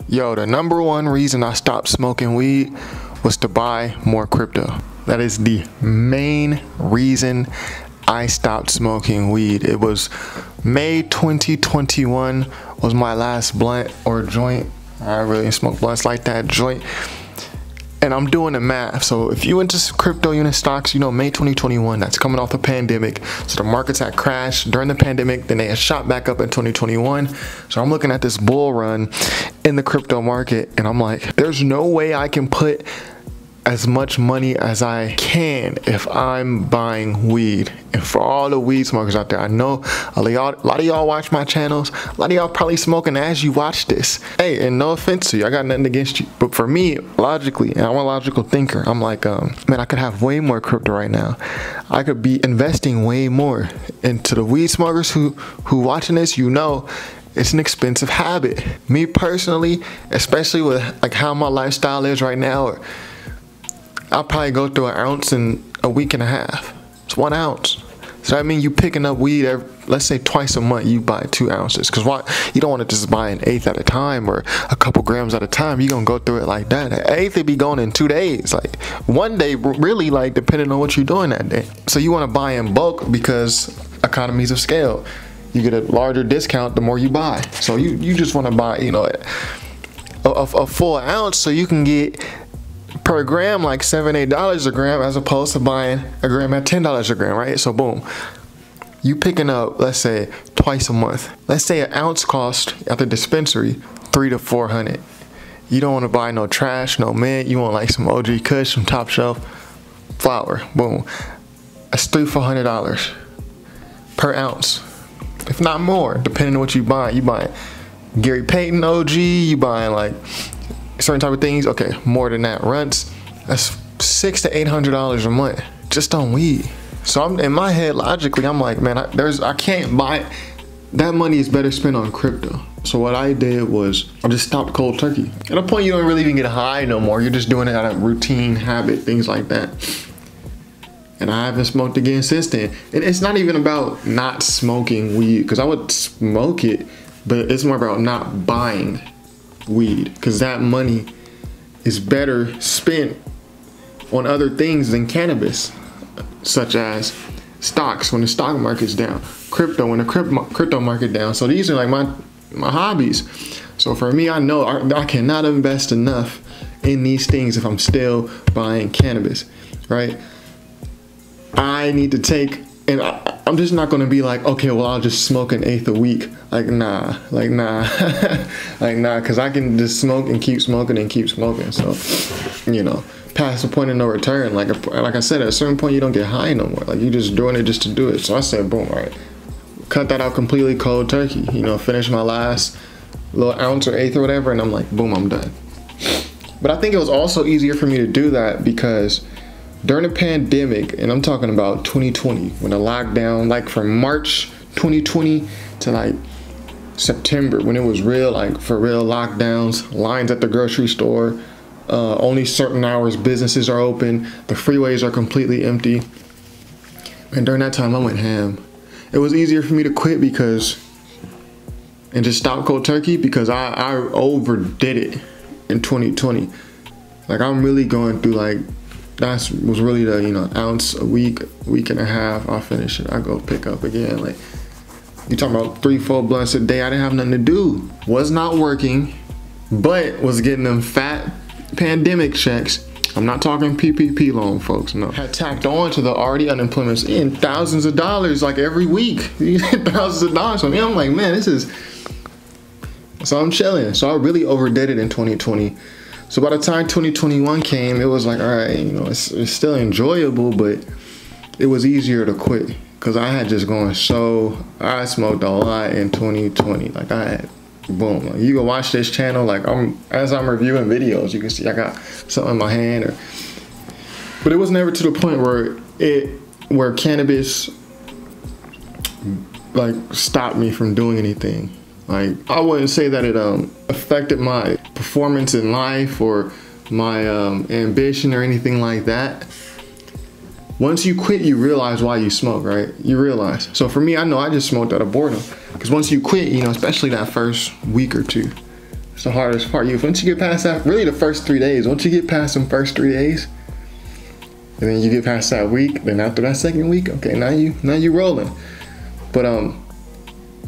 Yo, the #1 reason I stopped smoking weed was to buy more crypto. That is the main reason I stopped smoking weed. It was May 2021 was my last blunt or joint. I really smoke blunts like that, joint. And I'm doing the math. So if you into crypto unit stocks, you know May 2021, that's coming off the pandemic. So the markets had crashed during the pandemic, then they had shot back up in 2021. So I'm looking at this bull run in the crypto market and I'm like, there's no way I can put as much money as I can if I'm buying weed. And for all the weed smokers out there, I know a lot of y'all watch my channels. A lot of y'all probably smoking as you watch this. Hey, and no offense to you, I got nothing against you. But for me, logically, and I'm a logical thinker, I'm like, man, I could have way more crypto right now. I could be investing way more. And to the weed smokers who watching this, you know, it's an expensive habit. Me personally, especially with like how my lifestyle is right now, I'll probably go through an ounce in a week and a half. It's 1 ounce. So that means you picking up weed, let's say twice a month, you buy 2 ounces. Because you don't want to just buy an eighth at a time or a couple grams at a time. You're going to go through it like that. An eighth would be going in 2 days. Like one day, really, like depending on what you're doing that day. So you want to buy in bulk because economies of scale. You get a larger discount the more you buy. So you just want to buy, you know, a full ounce so you can get per gram like $7-8 a gram as opposed to buying a gram at $10 a gram, right? So boom, you picking up, let's say twice a month. Let's say an ounce cost at the dispensary $300 to $400. You don't want to buy no trash, no mint. You want like some OG Kush, some top shelf flour. Boom, that's $300-400 per ounce, if not more, depending on what you buy. You buying Gary Payton OG, you buying like certain type of things, okay, more than that. Runts, that's $600 to $800 a month just on weed. So I'm in my head, logically, I'm like, man, I can't buy. That money is better spent on crypto. So what I did was I just stopped cold turkey. At a point you don't really even get high no more. You're just doing it out of routine, habit, things like that. And I haven't smoked again since then. And it's not even about not smoking weed, because I would smoke it, but it's more about not buying weed, because that money is better spent on other things than cannabis, such as stocks when the stock market's down, crypto when the crypto market down. So these are like my hobbies. So for me, I know I cannot invest enough in these things if I'm still buying cannabis, right? I need to take, and I'm just not gonna be like, okay, well, I'll just smoke an eighth a week. Like nah, like nah, cause I can just smoke and keep smoking and keep smoking. So, you know, past the point of no return. Like I said, at a certain point, you don't get high no more. Like you're just doing it just to do it. So I said, boom, all right, cut that out completely, cold turkey. You know, finish my last little ounce or eighth or whatever, and I'm like, boom, I'm done. But I think it was also easier for me to do that because during the pandemic, and I'm talking about 2020, when the lockdown, like from March 2020 to like September, when it was real, like for real lockdowns, lines at the grocery store, only certain hours businesses are open, the freeways are completely empty. And during that time, I went ham. It was easier for me to quit and just stop cold turkey because I overdid it in 2020. Like I'm really going through like, that was really the, you know, ounce a week, week and a half, I'll finish it, I go pick up again. Like you talking about 3-4 blunts a day, I didn't have nothing to do. Was not working, but was getting them fat pandemic checks. I'm not talking PPP loan, folks, no. Had tacked on to the already unemployment's in thousands of dollars like every week. Thousands of dollars. So I mean, I'm like, man, so I'm chilling. So I really overdid it in 2020. So by the time 2021 came, it was like, all right, you know, it's still enjoyable, but it was easier to quit because I had just gone I smoked a lot in 2020. Like I had, boom, like you can watch this channel, like as I'm reviewing videos, you can see I got something in my hand, but it was never to the point where cannabis like stopped me from doing anything. Like I wouldn't say that it affected my performance in life or my ambition or anything like that. Once you quit, you realize why you smoke, right? You realize. So for me, I know I just smoked out of boredom. Because once you quit, you know, especially that first week or two, It's the hardest part. Once you get past that, really the first 3 days, once you get past them first 3 days, and then you get past that week, then after that second week, okay, now you rolling. But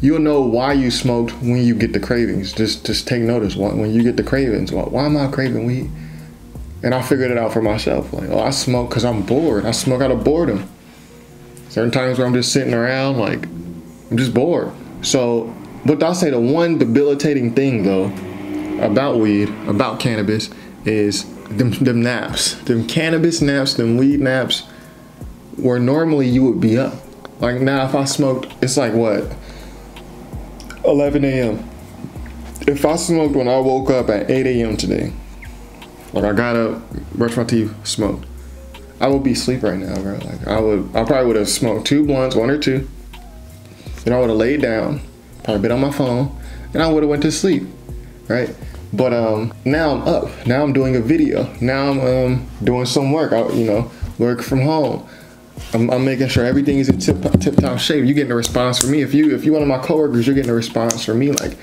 you'll know why you smoked when you get the cravings. Just take notice when you get the cravings. Why am I craving weed? And I figured it out for myself. Like, oh, I smoke because I'm bored. I smoke out of boredom. Certain times where I'm just sitting around, like, I'm just bored. So, but I'll say the one debilitating thing though about weed, about cannabis, is them naps. Them cannabis naps, them weed naps, where normally you would be up. Like now if I smoked, it's like what? 11 a.m. If I smoked when I woke up at 8 a.m. today, like I got up, brushed my teeth, smoked, I would be asleep right now, bro. Like I probably would have smoked 2 blunts, 1 or 2. Then I would have laid down, probably been on my phone, and I would have went to sleep, right? But now I'm up. Now I'm doing a video. Now I'm doing some work. Work from home. I'm making sure everything is in tip-top shape. You're getting a response from me. If you one of my coworkers, you're getting a response from me like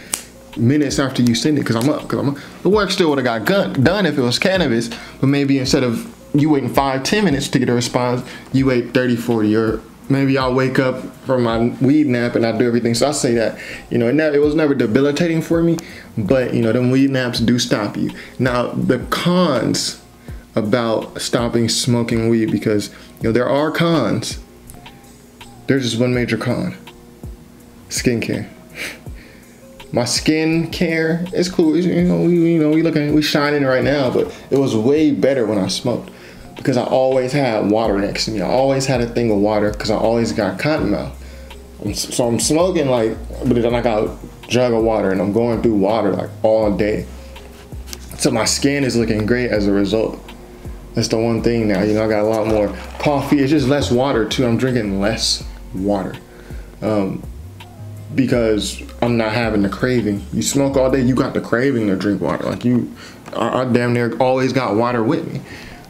minutes after you send it, because I'm up. The work still would have got done if it was cannabis, but maybe instead of you waiting 5-10 minutes to get a response, you wait 30-40, or maybe I'll wake up from my weed nap and I do everything. So I say that, it was never debilitating for me, but them weed naps do stop you. Now the cons about stopping smoking weed, because there are cons. There's just one major con: skincare. My skin care is cool. We shining right now, but it was way better when I smoked, because I always had water next to me. I always had a thing of water because I always got cotton mouth. So I'm smoking but then I got a jug of water and I'm going through water like all day. So my skin is looking great as a result. That's the one thing now. I got a lot more coffee. It's just less water too. I'm drinking less water because I'm not having the craving. You smoke all day, you got the craving to drink water. Like I damn near always got water with me.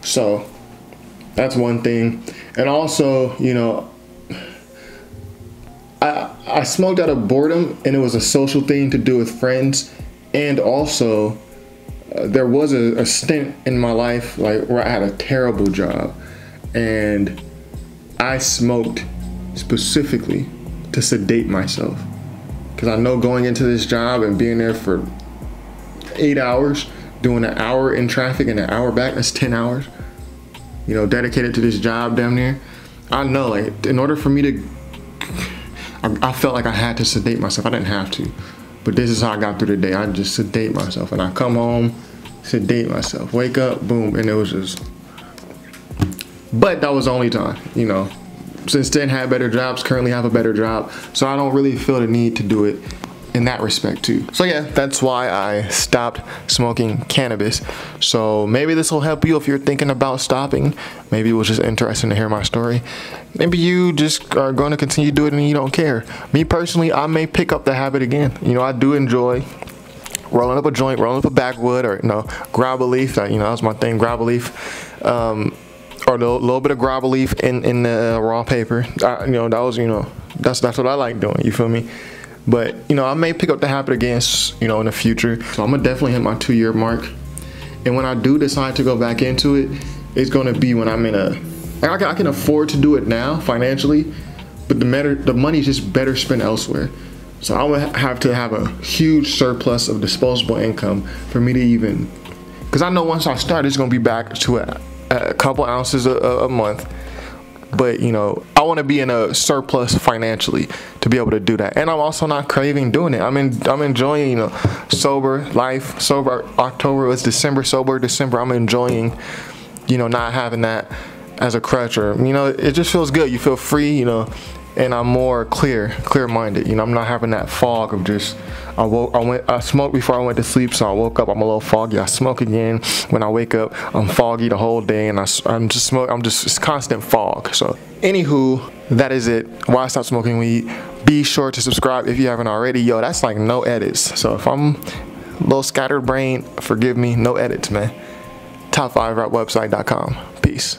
So that's one thing. And also, I smoked out of boredom, and it was a social thing to do with friends. And also there was a stint in my life where I had a terrible job, and I smoked specifically to sedate myself, because I know going into this job and being there for 8 hours, doing an hour in traffic and an hour back, that's 10 hours, dedicated to this job damn near. I know, in order for me to, I felt like I had to sedate myself. I didn't have to, but this is how I got through the day. I just sedate myself, and I come home, sedate myself, wake up, boom, and it was just, but that was the only time, Since then, had better jobs, currently have a better job, so I don't really feel the need to do it in that respect too. So yeah, that's why I stopped smoking cannabis. So maybe this will help you if you're thinking about stopping. Maybe it was just interesting to hear my story. Maybe you just are going to continue to do it and you don't care. Me personally, I may pick up the habit again. I do enjoy rolling up a joint, rolling up a backwood, or grab a leaf. That was my thing, grab a leaf. Or a little bit of grab a leaf in the raw paper. That was, that's what I like doing, you feel me? But I may pick up the habit again, in the future. So I'm gonna definitely hit my 2-year mark, and when I do decide to go back into it, it's gonna be when I'm in I can afford to do it now financially, but the money's just better spent elsewhere. So I would have to have a huge surplus of disposable income for me to even, because I know once I start, it's gonna be back to a couple ounces a month. But I want to be in a surplus financially to be able to do that, and I'm also not craving doing it. I'm enjoying sober life. Sober October, it's December, sober December. I'm enjoying not having that as a crutch, or it just feels good. You feel free, and I'm more clear-minded. I'm not having that fog of just I smoked before I went to sleep, so I woke up, I'm a little foggy. I smoke again. When I wake up, I'm foggy the whole day, and it's constant fog. So anywho, that is it. Why I stopped smoking weed. Be sure to subscribe if you haven't already. Yo, that's like no edits. So if I'm a little scattered brain, forgive me. No edits, man. Top5rapwebsite.com. Peace.